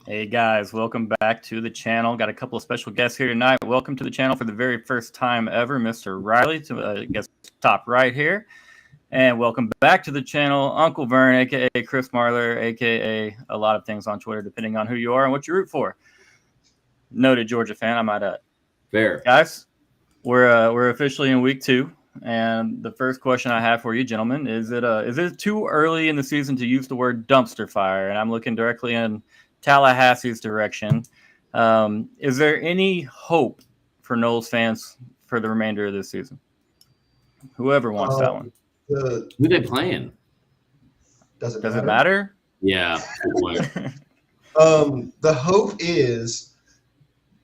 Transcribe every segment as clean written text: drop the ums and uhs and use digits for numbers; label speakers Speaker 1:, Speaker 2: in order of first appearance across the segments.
Speaker 1: Hey guys, welcome back to the channel. Got a couple of special guests here tonight. Welcome to the channel for the very first time ever, Mr. Riley, to guest top right here. And welcome back to the channel, Uncle Vern, aka Chris Marler, aka a lot of things on Twitter, depending on who you are and what you root for. Noted Georgia fan, I might add.
Speaker 2: Fair.
Speaker 1: Guys, we're officially in week 2. And the first question I have for you, gentlemen, is it too early in the season to use the word dumpster fire? And I'm looking directly in Tallahassee's direction. Is there any hope for Noles fans for the remainder of this season? Whoever wants that one.
Speaker 2: Who they playing?
Speaker 3: Does it
Speaker 1: matter?
Speaker 2: Yeah.
Speaker 3: The hope is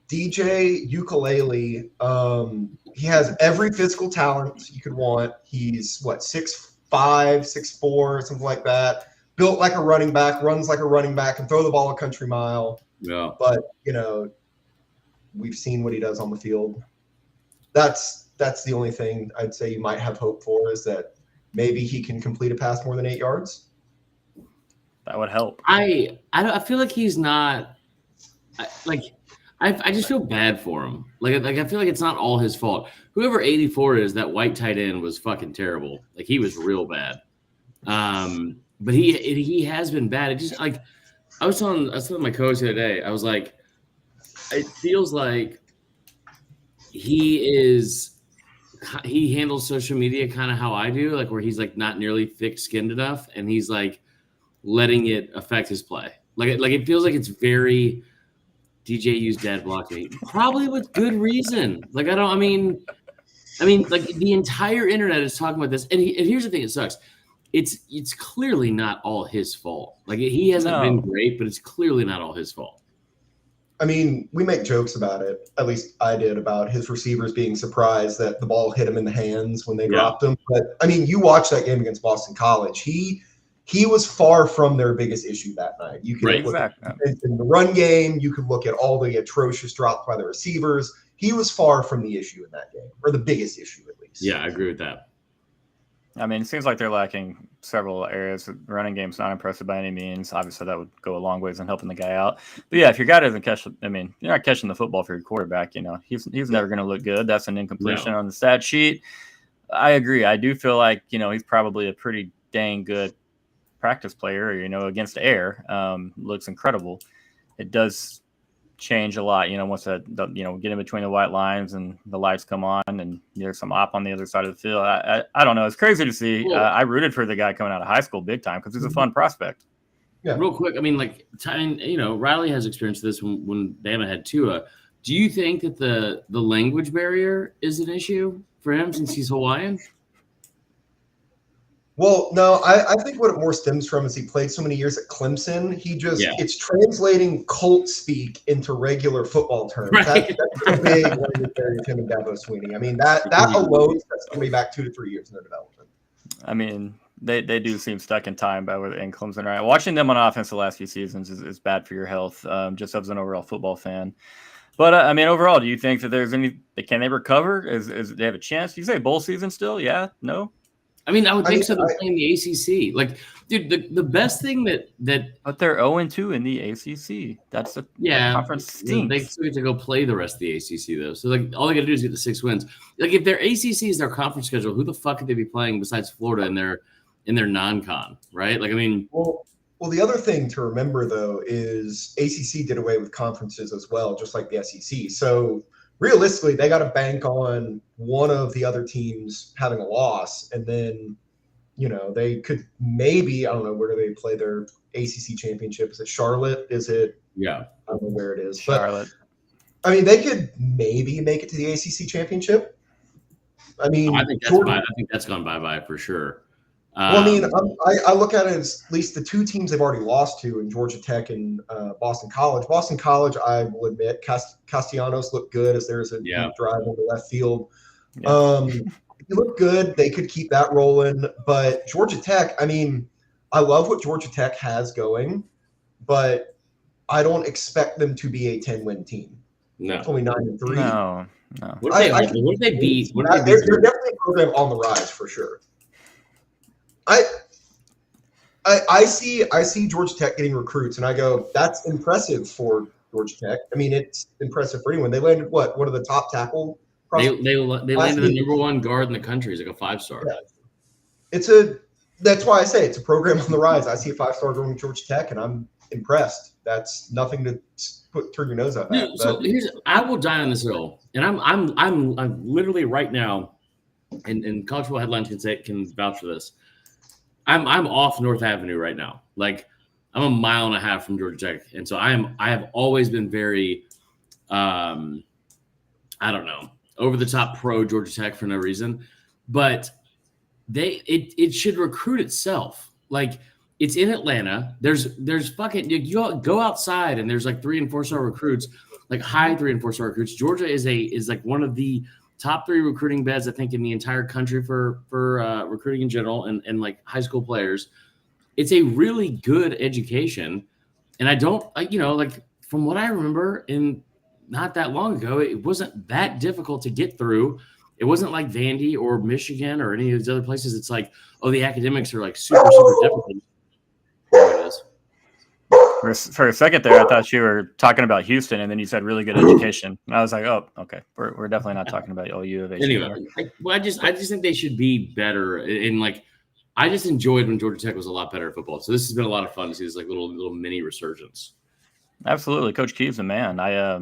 Speaker 3: DJ Ukulele. He has every physical talent you could want. He's 6'5", 6'4", something like that. Built like a running back, runs like a running back, and throw the ball a country mile.
Speaker 2: Yeah.
Speaker 3: But we've seen what he does on the field. That's the only thing I'd say you might have hope for, is that maybe he can complete a pass more than 8 yards.
Speaker 1: That would help.
Speaker 2: I feel like he's not I just feel bad for him. Like I feel like it's not all his fault. Whoever 84 is, that white tight end was fucking terrible. Like, he was real bad. But he has been bad. It just, like, I was telling my coach the other day, I was like, it feels like he handles social media kind of how I do, like, where he's like not nearly thick-skinned enough, and he's like letting it affect his play. Like it feels like it's very DJ used dad block me, probably with good reason. Like, I mean, like, the entire internet is talking about this, and here's the thing: it sucks. It's clearly not all his fault. Like, he hasn't been great, but it's clearly not all his fault.
Speaker 3: I mean, we make jokes about it. At least I did, about his receivers being surprised that the ball hit him in the hands when they dropped him. But I mean, you watch that game against Boston College. He was far from their biggest issue that night. You can look at in the run game. You could look at all the atrocious drops by the receivers. He was far from the issue in that game, or the biggest issue at least.
Speaker 2: Yeah, I agree with that.
Speaker 1: I mean, it seems like they're lacking several areas. The running game's not impressive by any means. Obviously, that would go a long ways in helping the guy out. But yeah, if your guy doesn't catch, I mean, you're not catching the football for your quarterback. He's never going to look good. That's an incompletion on the stat sheet. I agree. I do feel like he's probably a pretty dang good practice player. Against air, looks incredible. It does change a lot, once that get in between the white lines and the lights come on and there's some op on the other side of the field. I don't know. It's crazy to see.
Speaker 2: Cool.
Speaker 1: I rooted for the guy coming out of high school big time because he's a fun prospect.
Speaker 3: Yeah.
Speaker 2: Real quick, I mean, like, Riley has experienced this when Bama had Tua. Do you think that the language barrier is an issue for him since he's Hawaiian?
Speaker 3: Well, no, I think what it more stems from is he played so many years at Clemson. It's translating Colt speak into regular football terms.
Speaker 2: Right.
Speaker 3: That's a big language barrier to him and Dabo Sweeney. I mean, that alone sets somebody back 2 to 3 years in their development.
Speaker 1: I mean, they do seem stuck in time in Clemson, right? Watching them on offense the last few seasons is bad for your health, just as an overall football fan. But I mean, overall, do you think that can they recover? Do they have a chance? You say bowl season still? Yeah? No?
Speaker 2: I mean, I would think so. They're playing the ACC. Like, dude, the best thing that
Speaker 1: but they're 0-2 in the ACC. That's the conference stinks.
Speaker 2: They still get to go play the rest of the ACC though. So like, all they got to do is get the 6 wins. Like, if their ACC is their conference schedule, who the fuck could they be playing besides Florida in their non-con, right? Like, I mean,
Speaker 3: well, the other thing to remember though is ACC did away with conferences as well, just like the SEC. So realistically, they got to bank on one of the other teams having a loss, and then, they could maybe, I don't know, where do they play their ACC championship? Is it Charlotte?
Speaker 2: Yeah.
Speaker 3: I don't know where it is.
Speaker 1: Charlotte.
Speaker 3: But, I mean, they could maybe make it to the ACC championship. I mean,
Speaker 2: I think that's gone bye-bye for sure.
Speaker 3: Well, I mean, I look at it as at least the two teams they've already lost to in Georgia Tech and Boston College. Boston College, I will admit, Castellanos looked good as there's a deep drive in the left field. Yeah. He looked good. They could keep that rolling. But Georgia Tech, I mean, I love what Georgia Tech has going, but I don't expect them to be a 10-win team.
Speaker 2: No.
Speaker 3: It's only 9-3.
Speaker 1: No.
Speaker 2: What if they beat?
Speaker 3: They're definitely a program on the rise for sure. I see Georgia Tech getting recruits, and I go, that's impressive for Georgia Tech. I mean, it's impressive for anyone. They landed one of the top tackle.
Speaker 2: They landed the number one guard in the country. It's like a 5-star.
Speaker 3: Yeah. That's why I say it's a program on the rise. I see a 5-star going to Georgia Tech, and I'm impressed. That's nothing to turn your nose up at.
Speaker 2: So I will die on this hill, and I'm literally right now, and college football headlines can vouch for this. I'm off North Avenue right now. Like I'm a mile and a half from Georgia Tech, and so I have always been very, I don't know, over the top pro Georgia Tech for no reason, but it should recruit itself. Like it's in Atlanta. There's fucking you go outside and there's like 3- and 4-star recruits, like high 3- and 4-star recruits. Georgia is like one of the top 3 recruiting beds, I think, in the entire country for recruiting in general and like high school players. It's a really good education. And I don't, like from what I remember in not that long ago, it wasn't that difficult to get through. It wasn't like Vandy or Michigan or any of these other places. It's like, oh, the academics are like super, super difficult. There it is.
Speaker 1: For a second there, I thought you were talking about Houston, and then you said really good education. And I was like, oh, okay. We're definitely not talking about U of H.
Speaker 2: Anyway, I just think they should be better. And like, I just enjoyed when Georgia Tech was a lot better at football. So this has been a lot of fun to see this like little mini resurgence.
Speaker 1: Absolutely, Coach Keeve's a man. I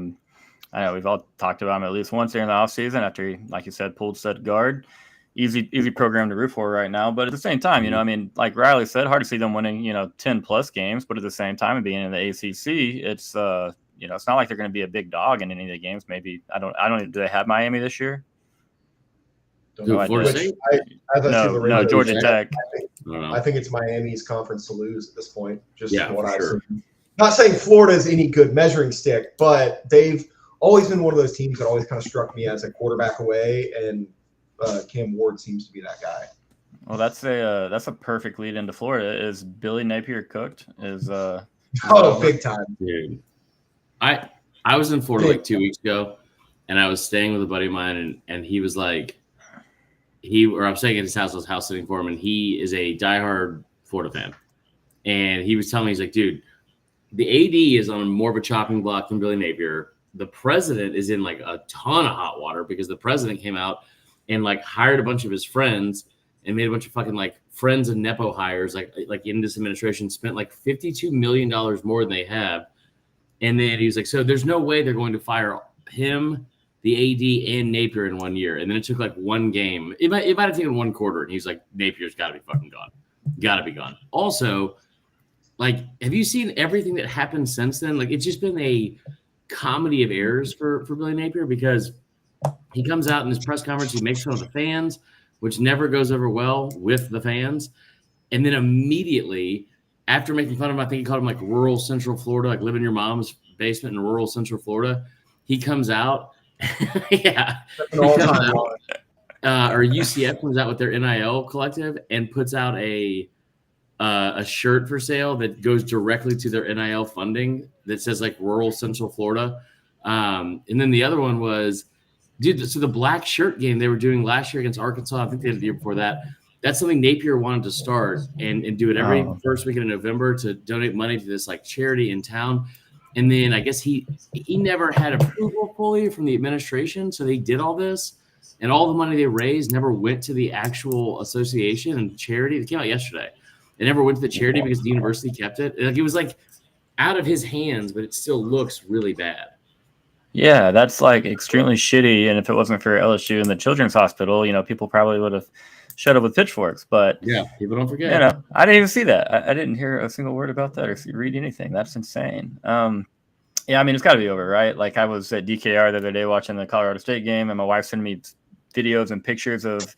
Speaker 1: know we've all talked about him at least once during the offseason after he, like you said, pulled set guard. Easy program to root for right now. But at the same time, I mean, like Riley said, hard to see them winning, 10+ games. But at the same time, being in the ACC, it's it's not like they're going to be a big dog in any of the games. Maybe I don't. Do they have Miami this year?
Speaker 2: No,
Speaker 1: Georgia Tech.
Speaker 3: I think it's Miami's conference to lose at this point. Just what I've seen. Not saying Florida is any good measuring stick, but they've always been one of those teams that always kind of struck me as a quarterback away, and Cam Ward seems to be that guy.
Speaker 1: Well, that's a perfect lead into Florida. Is Billy Napier cooked?
Speaker 3: Big time,
Speaker 2: dude. I was in Florida like 2 weeks ago, and I was staying with a buddy of mine, and he was like, I was staying at his house. I was house sitting for him, and he is a diehard Florida fan, and he was telling me, he's like, dude, the AD is on more of a chopping block than Billy Napier. The president is in like a ton of hot water because the president came out and like hired a bunch of his friends and made a bunch of fucking like friends and Nepo hires, like in this administration, spent like $52 million more than they have. And then he was like, so there's no way they're going to fire him, the AD, and Napier in 1 year. And then it took like one game. It might have taken one quarter. And he's like, Napier's got to be fucking gone. Got to be gone. Also, like, have you seen everything that happened since then? Like, it's just been a comedy of errors for Billy Napier because he comes out in his press conference, he makes fun of the fans, which never goes over well with the fans. And then immediately after making fun of him, I think he called him like rural Central Florida, like live in your mom's basement in rural Central Florida. He comes out. Yeah. Or UCF comes out with their NIL collective and puts out a shirt for sale that goes directly to their NIL funding that says like rural Central Florida. And then the other one was, dude, so the black shirt game they were doing last year against Arkansas, I think they did the year before that. That's something Napier wanted to start and do it every first weekend in November to donate money to this like charity in town. And then I guess he never had approval fully from the administration. So they did all this and all the money they raised never went to the actual association and charity. It came out yesterday. It never went to the charity because the university kept it. Like it was like out of his hands, but it still looks really bad.
Speaker 1: Yeah, that's like extremely shitty. And if it wasn't for LSU and the Children's Hospital, people probably would have shut up with pitchforks. But
Speaker 2: yeah, people don't forget.
Speaker 1: I didn't even see that. I didn't hear a single word about that or read anything. That's insane. Yeah, I mean, it's got to be over, right? Like I was at DKR the other day watching the Colorado State game, and my wife sent me videos and pictures of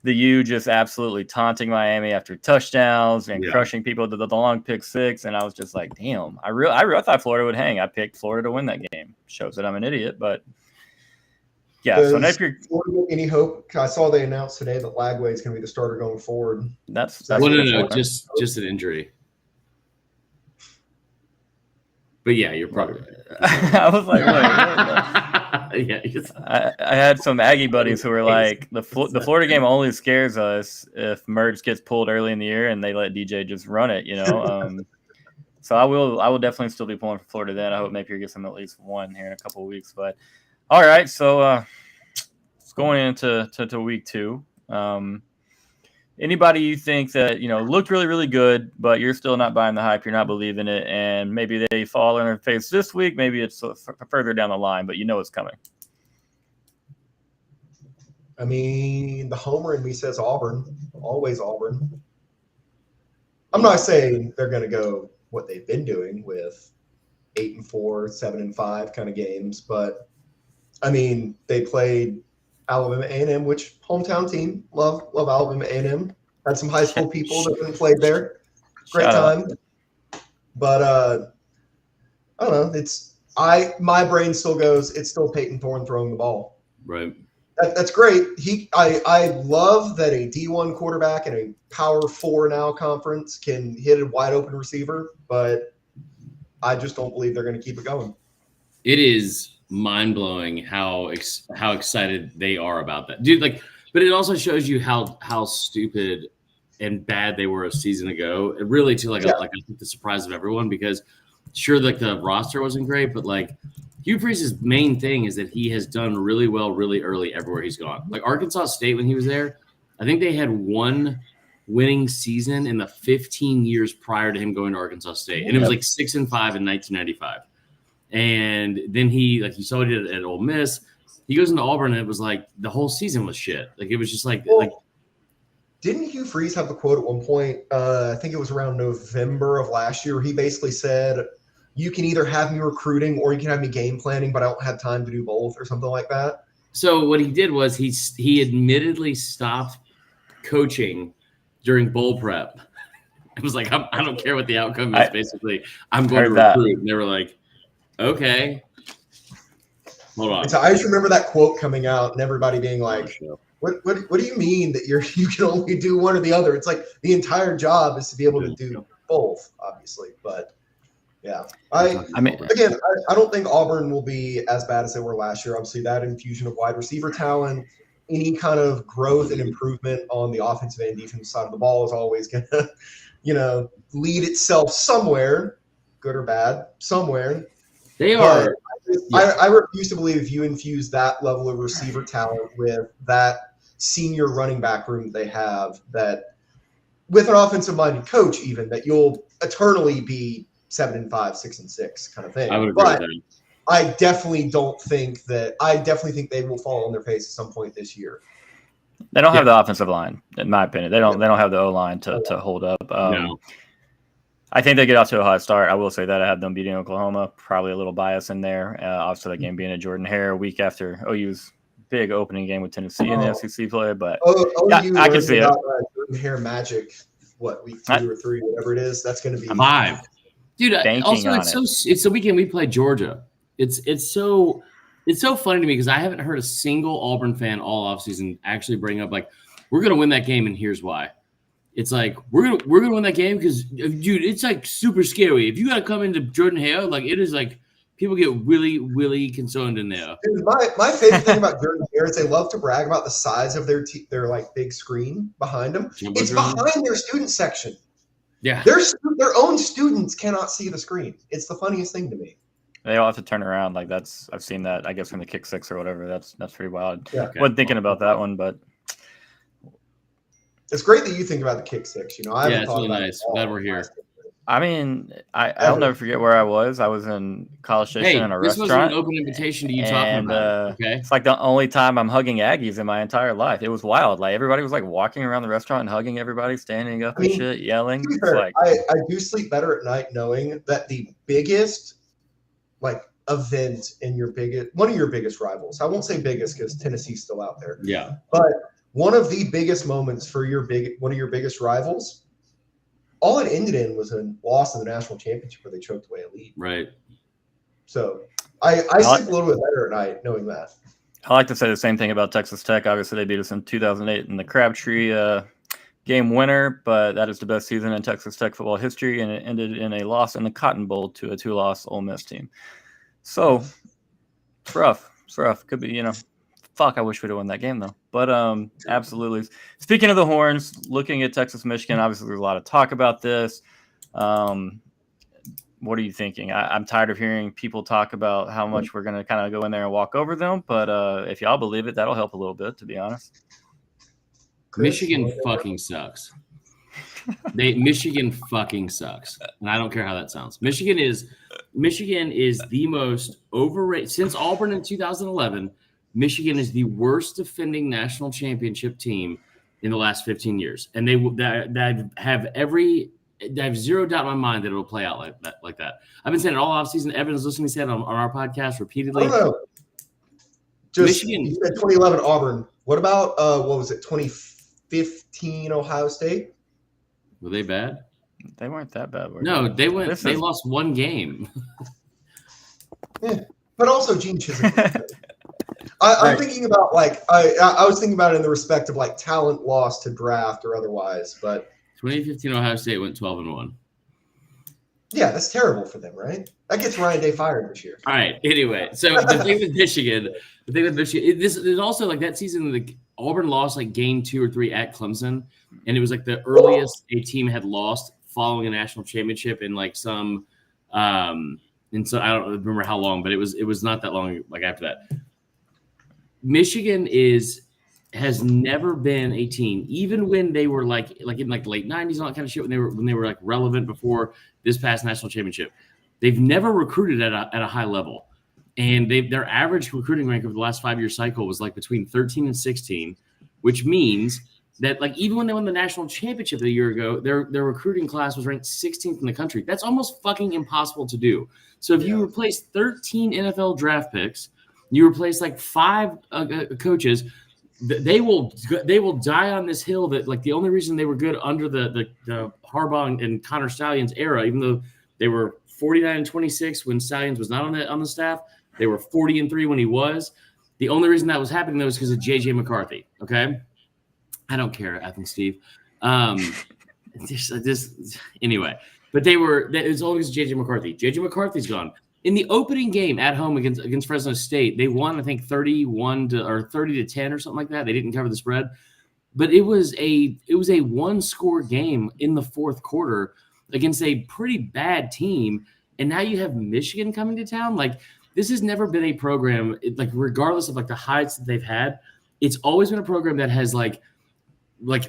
Speaker 1: the U just absolutely taunting Miami after touchdowns and
Speaker 2: Yeah.
Speaker 1: crushing people to the long pick six. And I was just like, damn, I thought Florida would hang. I picked Florida to win that game. Shows that I'm an idiot, but yeah.
Speaker 3: Does
Speaker 1: So Napier,
Speaker 3: Florida get any hope? I saw they announced today that Lagway is going to be the starter going forward.
Speaker 1: that's
Speaker 2: Well, no,
Speaker 1: important.
Speaker 2: just an injury. But yeah, you're probably right.
Speaker 1: I was like, wait,
Speaker 2: yeah.
Speaker 1: I had some Aggie buddies who were like, the Florida game only scares us if Mertz gets pulled early in the year and they let DJ just run it, So I will definitely still be pulling for Florida then. I hope Napier gets them at least one here in a couple of weeks. But all right, so it's going into week 2. Anybody you think that looked really, really good, but you're still not buying the hype, you're not believing it, and maybe they fall on their face this week, maybe it's further down the line, but it's coming.
Speaker 3: I mean, the homer in me says Auburn, always Auburn. I'm not saying they're going to go what they've been doing with 8-4, 7-5 kind of games, but I mean, they played Alabama A&M, which hometown team, love Alabama A&M. Had some high school people that have played there. Great time. But I don't know. My brain still goes, it's still Peyton Thorne throwing the ball.
Speaker 2: Right.
Speaker 3: That's great. I love that a D1 quarterback in a Power 4 now conference can hit a wide open receiver, but I just don't believe they're going to keep it going.
Speaker 2: It is mind-blowing how excited they are about that, dude. But it also shows you how stupid and bad they were a season ago, really, to I think the surprise of everyone, because sure, the roster wasn't great, but Hugh Freeze's main thing is that he has done really well really early everywhere he's gone. Arkansas State, when he was there, I think they had one winning season in the 15 years prior to him going to Arkansas State, and it was 6-5 in 1995. And then he saw what he did at Ole Miss. He goes into Auburn, and it was the whole season was shit. It was just
Speaker 3: Didn't Hugh Freeze have the quote at one point? I think it was around November of last year. He basically said, "You can either have me recruiting or you can have me game planning, but I don't have time to do both," or something like that.
Speaker 2: So what he did was he admittedly stopped coaching during bowl prep. It was I don't care what the outcome is. Basically, I'm going to recruit. And they were like, okay, hold on.
Speaker 3: So I just remember that quote coming out and everybody being like, what do you mean that you can only do one or the other? It's the entire job is to be able to do both, obviously. But yeah, I don't think Auburn will be as bad as they were last year. Obviously, that infusion of wide receiver talent, any kind of growth and improvement on the offensive and defensive side of the ball is always going to, lead itself somewhere, good or bad, somewhere.
Speaker 2: They are.
Speaker 3: I refuse to believe if you infuse that level of receiver talent with that senior running back room they have, that with an offensive-minded coach, even that you'll eternally be 7-5, 6-6 kind of thing.
Speaker 2: I would agree with that.
Speaker 3: I definitely think they will fall on their face at some point this year.
Speaker 1: They don't have the offensive line, in my opinion. They don't have the O-line to hold up.
Speaker 2: No.
Speaker 1: I think they get off to a hot start. I will say that I have them beating Oklahoma. Probably a little bias in there. Obviously, that game being a Jordan Hare a week after OU's big opening game with Tennessee in the SEC play. But I can see it.
Speaker 3: Jordan Hare magic, week 2 or 3, whatever it is. That's going to be
Speaker 2: 5. Dude, also it's the weekend we play Georgia. It's so funny to me because I haven't heard a single Auburn fan all offseason actually bring up we're going to win that game and here's why. It's we're gonna win that game because, dude, it's super scary. If you got to come into Jordan Hare, it is people get really, really concerned in there.
Speaker 3: Dude, my favorite thing about Jordan Hare is they love to brag about the size of their big screen behind them. It's behind their student section.
Speaker 2: Yeah,
Speaker 3: their own students cannot see the screen. It's the funniest thing to me.
Speaker 1: They all have to turn around. I've seen that. I guess from the kick six or whatever. That's pretty wild.
Speaker 3: Yeah.
Speaker 1: Okay. Wasn't thinking about that one, but.
Speaker 3: It's great that you think about the kick six. I haven't
Speaker 2: it's
Speaker 3: thought
Speaker 2: really
Speaker 3: about
Speaker 2: nice. Glad we're here.
Speaker 1: I mean, I'll never forget where I was. I was in College Station in a
Speaker 2: this
Speaker 1: restaurant.
Speaker 2: Was an open invitation to you talking about it. Okay.
Speaker 1: It's the only time I'm hugging Aggies in my entire life. It was wild. Everybody was walking around the restaurant and hugging everybody, standing up and shit, yelling.
Speaker 3: I do sleep better at night knowing that the biggest event in one of your biggest rivals. I won't say biggest because Tennessee's still out there.
Speaker 2: Yeah.
Speaker 3: But one of the biggest moments for one of your biggest rivals, all it ended in was a loss in the national championship where they choked away a lead.
Speaker 2: Right.
Speaker 3: So I sleep a little bit better at night knowing that.
Speaker 1: I like to say the same thing about Texas Tech. Obviously, they beat us in 2008 in the Crabtree game winner, but that is the best season in Texas Tech football history, and it ended in a loss in the Cotton Bowl to a 2-loss Ole Miss team. So it's rough. It's rough. Could be, fuck, I wish we'd have won that game, though. But absolutely. Speaking of the Horns, looking at Texas, Michigan, obviously there's a lot of talk about this. What are you thinking? I'm tired of hearing people talk about how much we're going to kind of go in there and walk over them. But if y'all believe it, that'll help a little bit, to be honest.
Speaker 2: Michigan fucking sucks. Michigan fucking sucks. And I don't care how that sounds. Michigan is the most overrated. Since Auburn in 2011, Michigan is the worst defending national championship team in the last 15 years. And I have zero doubt in my mind that it'll play out like that. I've been saying it all offseason. Evan is listening to say it on our podcast repeatedly.
Speaker 3: I don't know. Michigan. You said 2011 Auburn. What about, 2015 Ohio State?
Speaker 2: Were they bad?
Speaker 1: They weren't that bad.
Speaker 2: No, they lost one game.
Speaker 3: Yeah, but also Gene Chisholm. I'm thinking about I was thinking about it in the respect of talent lost to draft or otherwise, but
Speaker 2: 2015 Ohio State went 12-1.
Speaker 3: Yeah, that's terrible for them, right? That gets Ryan Day fired this year.
Speaker 2: All right. Anyway, so the thing with Michigan, there's also that season Auburn lost game 2 or 3 at Clemson, and it was the earliest a team had lost following a national championship in some and so I don't remember how long, but it was not that long after that. Michigan has never been a team, even when they were in late 90s and all that kind of shit, when they were relevant before this past national championship. They've never recruited at a high level. And their average recruiting rank over the last 5-year cycle was between 13 and 16, which means that even when they won the national championship a year ago, their recruiting class was ranked 16th in the country. That's almost fucking impossible to do. So if you replace 13 NFL draft picks, you replace 5 coaches, they will die on this hill that the only reason they were good under the Harbaugh and Connor Stallions era, even though they were 49-26 when Stallions was not on the staff, they were 40-3 when he was. The only reason that was happening though is because of JJ McCarthy. Okay, I don't care, I think Steve. Anyway, but it's always JJ McCarthy. JJ McCarthy's gone. In the opening game at home against Fresno State, they won, I think, 30-10 or something like that. They didn't cover the spread, but it was a one-score game in the fourth quarter against a pretty bad team. And now you have Michigan coming to town. This has never been a program, regardless of the heights that they've had, it's always been a program that has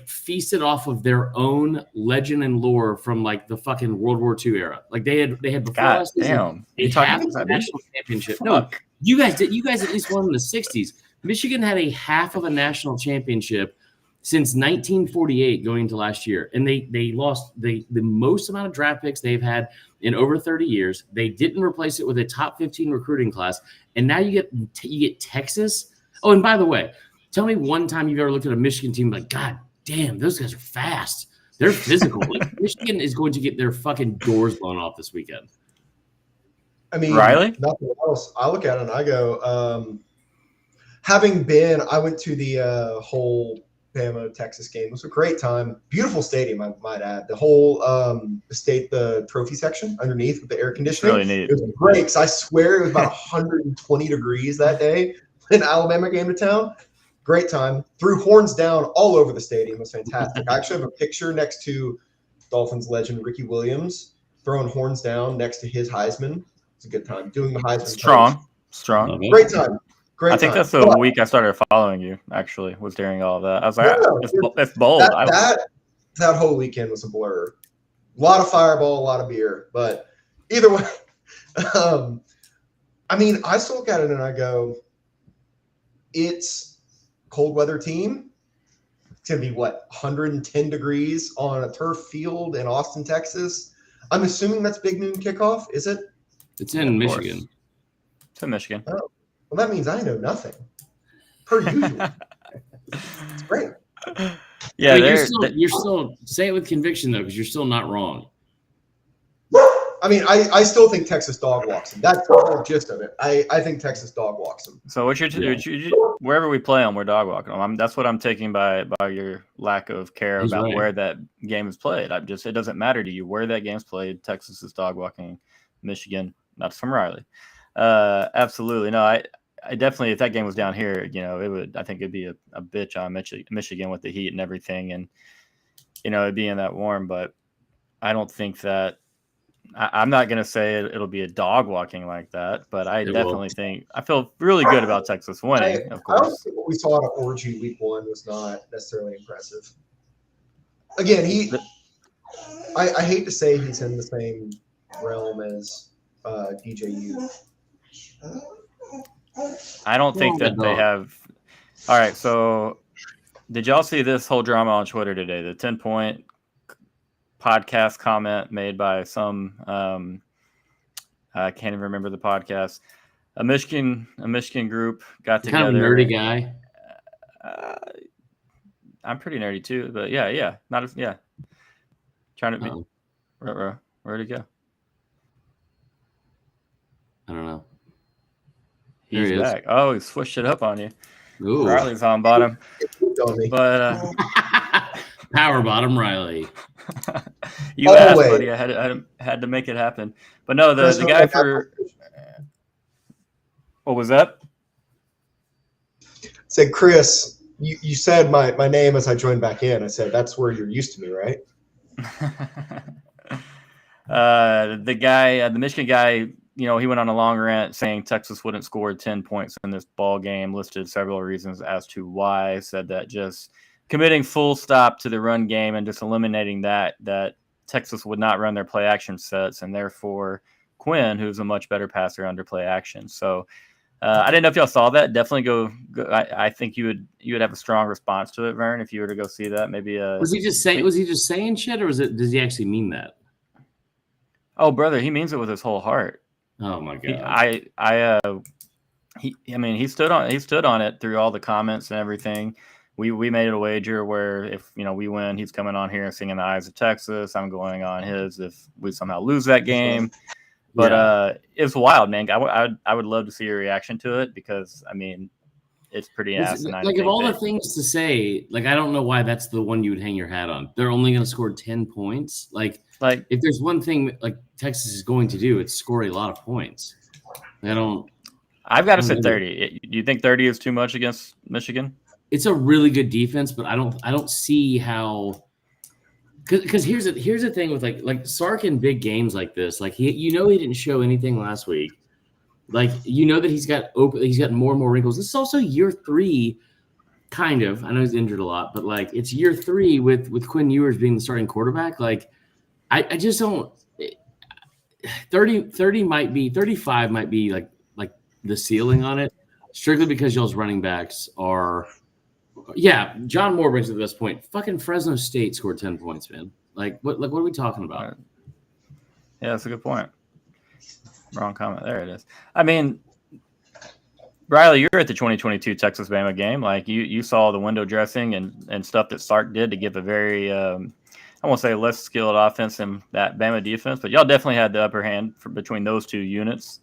Speaker 2: feasted off of their own legend and lore from the fucking World War II era. They had before
Speaker 1: God
Speaker 2: last season,
Speaker 1: damn.
Speaker 2: they had a national championship.
Speaker 1: Fuck.
Speaker 2: No, you guys at least won in the 60s. Michigan had a half of a national championship since 1948 going into last year. And they lost the most amount of draft picks they've had in over 30 years. They didn't replace it with a top 15 recruiting class. And now you get Texas. Oh, and by the way, tell me one time you've ever looked at a Michigan team God damn, those guys are fast. They're physical. Michigan is going to get their fucking doors blown off this weekend.
Speaker 3: I mean,
Speaker 1: Riley?
Speaker 3: Nothing else. I look at it and I go, I went to the whole Bama Texas game. It was a great time. Beautiful stadium, I might add. The whole the trophy section underneath with the air conditioning.
Speaker 1: Really neat.
Speaker 3: It was great because I swear it was about 120 degrees that day when Alabama came to town. Great time. Threw horns down all over the stadium. It was fantastic. I actually have a picture next to Dolphins legend Ricky Williams throwing horns down next to his Heisman. It's a good time. Doing the Heisman.
Speaker 1: Strong.
Speaker 3: Great time.
Speaker 1: I think that's the week I started following you, actually, was during all of that. I was it's bold.
Speaker 3: That whole weekend was a blur. A lot of fireball, a lot of beer. But either way, I still look at it and I go, it's cold weather team. It's going to be 110 degrees on a turf field in Austin, Texas. I'm assuming that's big noon kickoff. Is it?
Speaker 2: It's in Michigan.
Speaker 1: It's in Michigan.
Speaker 3: Oh, well, that means I know nothing. Per usual. It's great.
Speaker 1: Yeah,
Speaker 2: I mean, you're still say it with conviction though, because you're still not wrong.
Speaker 3: I mean, I still think Texas dog walks him. That's the whole gist of it. I think Texas dog walks him.
Speaker 1: So wherever we play them, we're dog walking them. That's what I'm taking by your lack of care
Speaker 2: He's
Speaker 1: about
Speaker 2: right.
Speaker 1: where that game is played. It doesn't matter to you where that game's played. Texas is dog walking Michigan. That's from Riley. Absolutely. No, I definitely, if that game was down here, I think it'd be a bitch on Michigan with the heat and everything. And, it'd be in that warm, but I don't think that, I'm not going to say it'll be a dog walking like that, but I definitely think I feel really good about Texas winning, of course.
Speaker 3: I don't think what we saw at Orgy week 1 was not necessarily impressive. Again, I hate to say he's in the same realm as DJU.
Speaker 1: I don't think that they have. All right, so did y'all see this whole drama on Twitter today? The 10-point podcast comment made by some I can't even remember the podcast. A Michigan group got together.
Speaker 2: Kind of a nerdy guy.
Speaker 1: I'm pretty nerdy too, but yeah, Trying to be. Where'd it go?
Speaker 2: I don't know.
Speaker 1: He's back. Oh, he switched it up on you.
Speaker 2: Ooh.
Speaker 1: Riley's on bottom. But
Speaker 2: power bottom Riley.
Speaker 1: You asked, buddy. I had to make it happen. But no, the guy for what was that?
Speaker 3: Said Chris, you said my name as I joined back in. I said that's where you're used to me, right?
Speaker 1: The guy, the Michigan guy, he went on a long rant saying Texas wouldn't score 10 points in this ball game, listed several reasons as to why, said that just committing full stop to the run game and just eliminating that Texas would not run their play action sets, and therefore Quinn, who's a much better passer under play action. So I didn't know if y'all saw that. Definitely go. I think you would have a strong response to it, Vern, if you were to go see that. Maybe
Speaker 2: was he just saying shit, or does he actually mean that?
Speaker 1: Oh, brother, he means it with his whole heart.
Speaker 2: Oh my god.
Speaker 1: He stood on it through all the comments and everything. We made it a wager where if we win, he's coming on here and singing "The Eyes of Texas." I'm going on his if we somehow lose that game. But it's wild, man. I would love to see your reaction to it because it's pretty asinine.
Speaker 2: Like of all the things to say, like I don't know why that's the one you would hang your hat on. They're only going to score 10 points. Like if there's one thing like Texas is going to do, it's score a lot of points.
Speaker 1: I've got to say 30. Do you think 30 is too much against Michigan?
Speaker 2: It's a really good defense, but I don't see how. Because here's the thing with like Sark in big games like this, like he didn't show anything last week. Like that he's got more and more wrinkles. This is also year 3, kind of. I know he's injured a lot, but like it's year 3 with Quinn Ewers being the starting quarterback. Like I just don't. 35 might be like the ceiling on it, strictly because y'all's running backs are. Yeah, John Moore brings it to this point. Fucking Fresno State scored 10 points, man. What are we talking about?
Speaker 1: Yeah, that's a good point. Wrong comment. There it is. Riley, you're at the 2022 Texas Bama game. Like you saw the window dressing and stuff that Sark did to give a very I won't say less skilled offense than that Bama defense, but y'all definitely had the upper hand between those two units.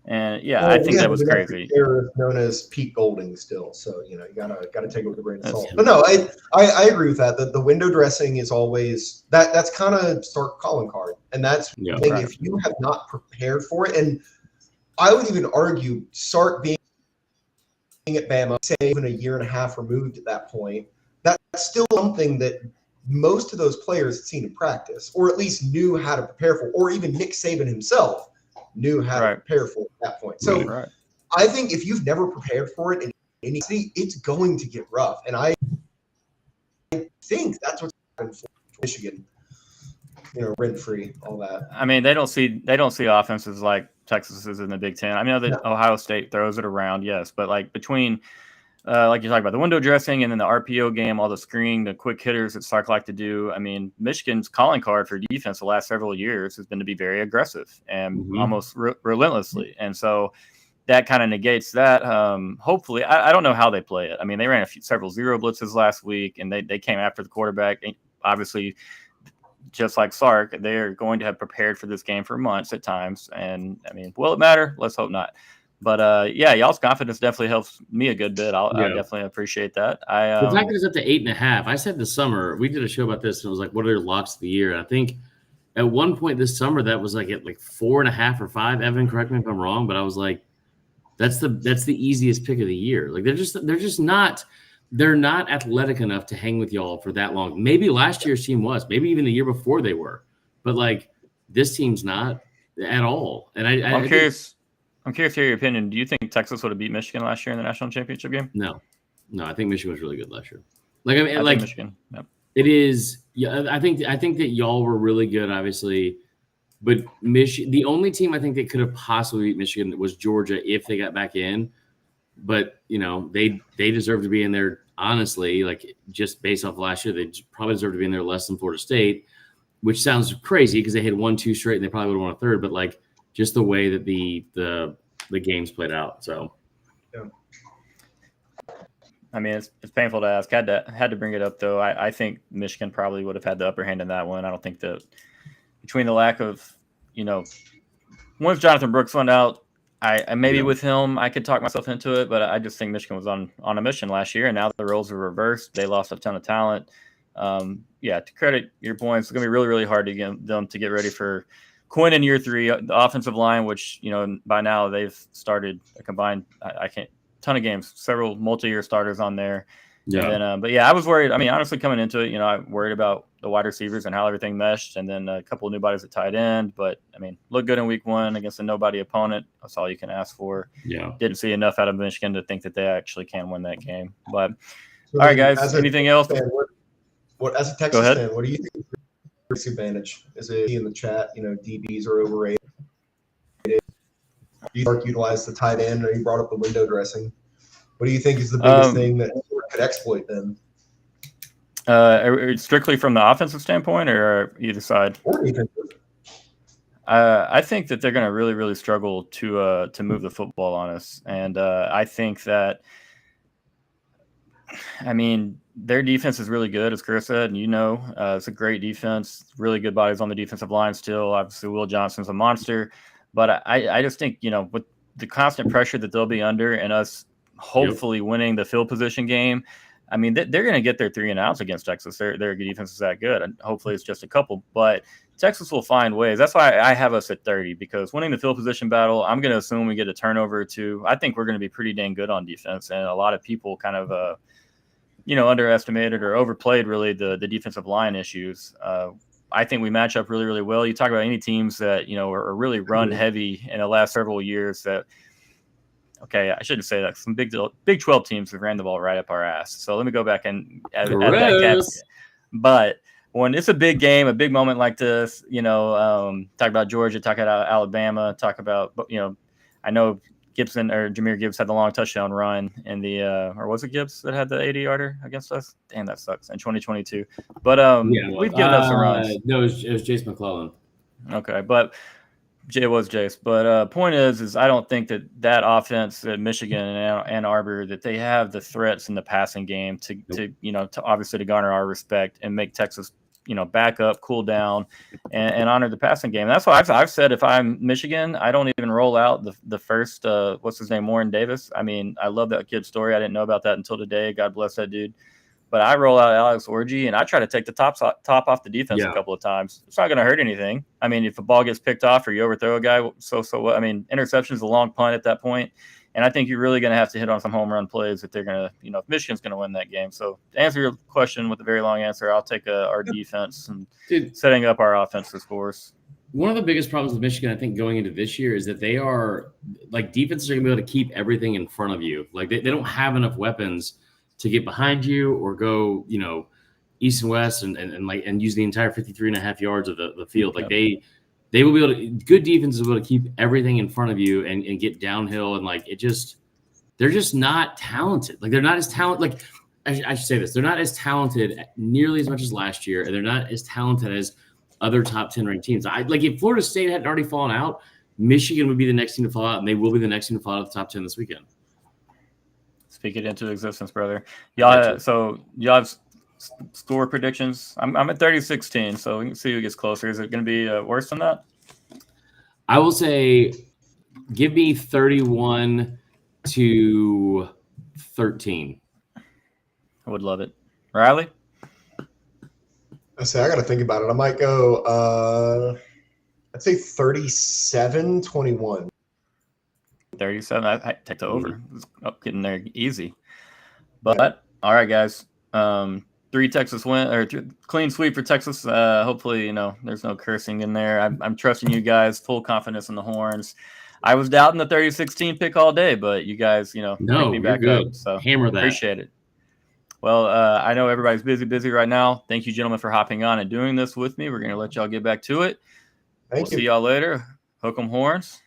Speaker 1: And I think that was crazy.
Speaker 3: They're known as Pete Golding still, so you gotta take it with a grain of salt. But no, I agree with that. The window dressing is always that's kind of Stark calling card, and that's thing if you have not prepared for it. And I would even argue Sark being at Bama, say even a year and a half removed at that point, that's still something that most of those players had seen in practice, or at least knew how to prepare for, or even Nick Saban himself knew how to prepare for at that point. So I think if you've never prepared for it in any city, it's going to get rough. And I think that's what's happened for Michigan. Rent free, all that.
Speaker 1: They don't see offenses like Texas is in the Big Ten. I know that Ohio State throws it around, yes, but like between like you're talking about the window dressing and then the RPO game, all the screening, the quick hitters that Sark like to do. Michigan's calling card for defense the last several years has been to be very aggressive and almost relentlessly. And so that kind of negates that. Hopefully, I don't know how they play it. I mean, they ran several zero blitzes last week, and they came after the quarterback. And obviously, just like Sark, they're going to have prepared for this game for months at times. And I mean, will it matter? Let's hope not. But yeah, y'all's confidence definitely helps me a good bit. I definitely appreciate that.
Speaker 2: The fact that it's up to 8.5. I said this summer we did a show about this, and it was like, what are your locks of the year? And I think at one point this summer that was like at like 4.5 or 5. Evan, correct me if I'm wrong, but I was like, that's the easiest pick of the year. Like they're not athletic enough to hang with y'all for that long. Maybe last year's team was, maybe even the year before they were, but like this team's not at all. And
Speaker 1: I'm curious. I'm curious to hear your opinion. Do you think Texas would have beat Michigan last year in the national championship game?
Speaker 2: No. I think Michigan was really good last year. Like I mean, like
Speaker 1: Michigan. Yep.
Speaker 2: It is. Yeah, I think that y'all were really good, obviously. But the only team I think that could have possibly beat Michigan was Georgia if they got back in. But they deserve to be in there. Honestly, like just based off last year, they probably deserve to be in there less than Florida State, which sounds crazy because they had 1-2 straight and they probably would have won a third. But like just the way that the games played out. So,
Speaker 3: yeah.
Speaker 1: I mean, it's painful to ask. Had to bring it up though. I think Michigan probably would have had the upper hand in that one. I don't think that between the lack of, once Jonathan Brooks went out, I maybe with him I could talk myself into it, but I just think Michigan was on a mission last year, and now the roles are reversed. They lost a ton of talent. To credit your points, it's gonna be really, really hard to get them to get ready for Quinn in year 3. The offensive line, which by now they've started a combined ton of games, several multi-year starters on there. Yeah. And then, but yeah, I was worried. I mean, honestly, coming into it, I'm worried about the wide receivers and how everything meshed, and then a couple of new bodies at tight end. But I mean, looked good in week 1 against a nobody opponent. That's all you can ask for.
Speaker 2: Yeah.
Speaker 1: Didn't see enough out of Michigan to think that they actually can win that game. But all right, guys, anything else?
Speaker 3: What as a Texas fan, what do you think is the advantage? Is it in the chat? DBs are overrated. You utilize the tight end, or you brought up the window dressing. What do you think is the biggest thing that could exploit them?
Speaker 1: Strictly from the offensive standpoint, or either side?
Speaker 3: Or defensive.
Speaker 1: I think that they're going to really, really struggle to move the football on us, and I think that, I mean, their defense is really good, as Chris said, and it's a great defense, really good bodies on the defensive line still. Obviously, Will Johnson's a monster, but I just think with the constant pressure that they'll be under, and us hopefully winning the field position game, I mean, they're going to get their 3 and outs against Texas. Their defense is that good, and hopefully it's just a couple. But Texas will find ways. That's why I have us at 30, because winning the field position battle, I'm going to assume we get a turnover or 2. I think we're going to be pretty dang good on defense, and a lot of people kind of underestimated or overplayed really the defensive line issues. I think we match up really, really well. You talk about any teams that are really run heavy in the last several years that. Okay, I shouldn't say that. Some Big 12 teams have ran the ball right up our ass. So let me go back and add that cap. But when it's a big game, a big moment like this, talk about Georgia, talk about Alabama, talk about, I know Gibson or Jahmyr Gibbs had the long touchdown run in the, or was it Gibbs that had the 80-yarder against us? Damn, that sucks, in 2022. But we've given up some runs.
Speaker 2: No, it was Jace McClellan.
Speaker 1: Okay, but it was Jace, but point is I don't think that offense at Michigan and Ann Arbor, that they have the threats in the passing game to obviously to garner our respect and make Texas back up, cool down, and honor the passing game. That's why I've said if I'm Michigan, I don't even roll out the first what's his name, Warren Davis. I mean, I love that kid's story. I didn't know about that until today. God bless that dude. But I roll out Alex Orji, and I try to take the top off the defense a couple of times. It's not going to hurt anything. I mean, if a ball gets picked off or you overthrow a guy, so what? I mean, interception is a long punt at that point, and I think you're really going to have to hit on some home run plays if they're going to, if Michigan's going to win that game. So to answer your question with a very long answer, I'll take our defense and setting up our offense to scores.
Speaker 2: One of the biggest problems with Michigan, I think, going into this year is that they are like defenses are going to be able to keep everything in front of you. Like they don't have enough weapons to get behind you or go, east and west and use the entire 53.5 yards of the field. Like they will be able to, good defenses will be able to keep everything in front of you and get downhill. And they're just not talented. Like they're not as talented. Like I should say this, they're not as talented nearly as much as last year. And they're not as talented as other top 10 ranked teams. Like if Florida State hadn't already fallen out, Michigan would be the next team to fall out, and they will be the next team to fall out of the top 10 this weekend.
Speaker 1: Speak it into existence, brother. Y'all, so y'all have score predictions. I'm at 30-16, so we can see who gets closer. Is it going to be worse than that?
Speaker 2: I will say, give me 31-13.
Speaker 1: I would love it. Riley?
Speaker 3: I say I got to think about it. I might go. I'd say 37-21.
Speaker 1: 37. I take the over. It's getting there easy. But all right, guys. 3 Texas win or clean sweep for Texas. Hopefully, there's no cursing in there. I'm trusting you guys. Full confidence in the Horns. I was doubting the 30-16 pick all day, but you guys, picked me back
Speaker 2: good.
Speaker 1: up. So
Speaker 2: hammer that.
Speaker 1: Appreciate it. Well, I know everybody's busy right now. Thank you, gentlemen, for hopping on and doing this with me. We're going to let y'all get back to it.
Speaker 3: Thank you.
Speaker 1: See y'all later. Hook 'em Horns.